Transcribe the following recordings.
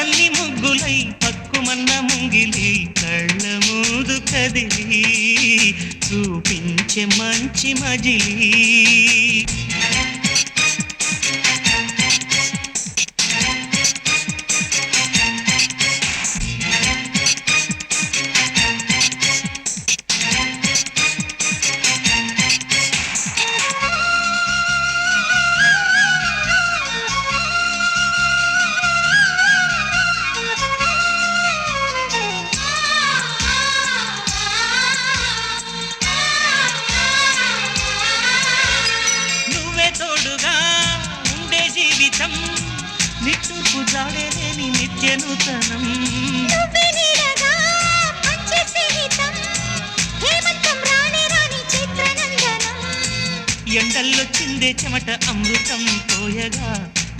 చుక్కలన్నీ ముగ్గులై పక్కుమన్న ముంగిలి కళ్ళ మూదు కదిలి చూపించే మంచి మజిలీ నిట్టూర్పు జాడేలేని నిత్య నూతనం ఎండల్లో చిందే చెమట అమృతం పోయగా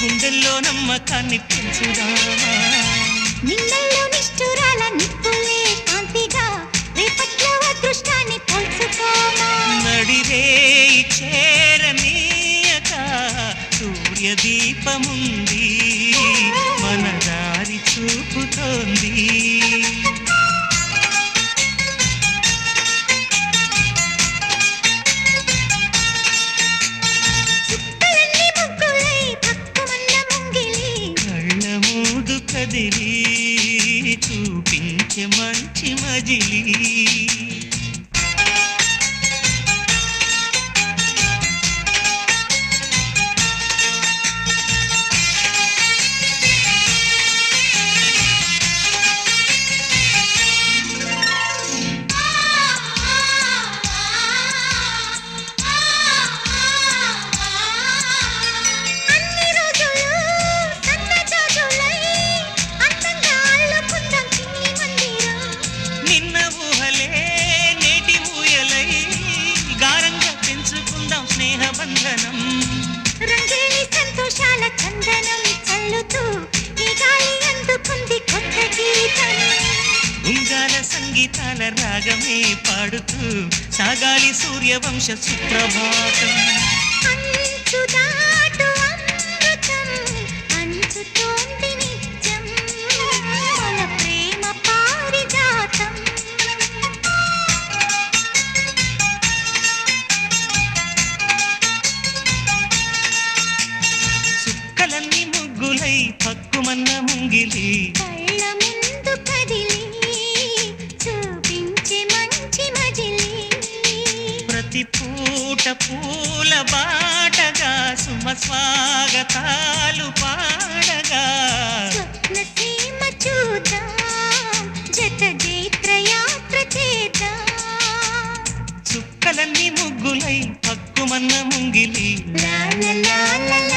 గుండెల్లో నమ్మకాన్ని పెంచుదామా నిన్నల్లో నిష్ఠురాల నిప్పులే కాంతిగా రేపట్లో అదృష్టాన్ని పోల్చుకోమా నడిరే చేరనీయక సూర్యదీపముంది మన దారి చూపుతోంది కళ్ళ మూదు కదిలి చూపించే మంచి మజిలీ స్నేహబంధనం రంగేలి సంతోషాల చందనం చల్లుతూ ఈ గాలి అందుకుంది కొత్త గీతం ఉంగాల సంగీతాల రాగమే పాడుతూ సాగాలి సూర్యవంశ సుప్రభాతం అంచుదాటు అమృతం అంచుతోంది నిత్యం మన ప్రేమ పారిజాతం చుక్కలన్నీ ముగ్గులై పక్కుమన్న ముంగిలి కళ్ళ ముందు కదిలి చూపించే మంచి మజిలీ ప్రతి పూట పూల బాటగా సుమ స్వాగతాలు పాడగా స్వప్న సీమ చూద్దాం జత జైత్రయాత్ర చేద్దాం చుక్కలన్నీ ముగ్గులై పక్కుమన్న ముంగిలి లా లా లా లా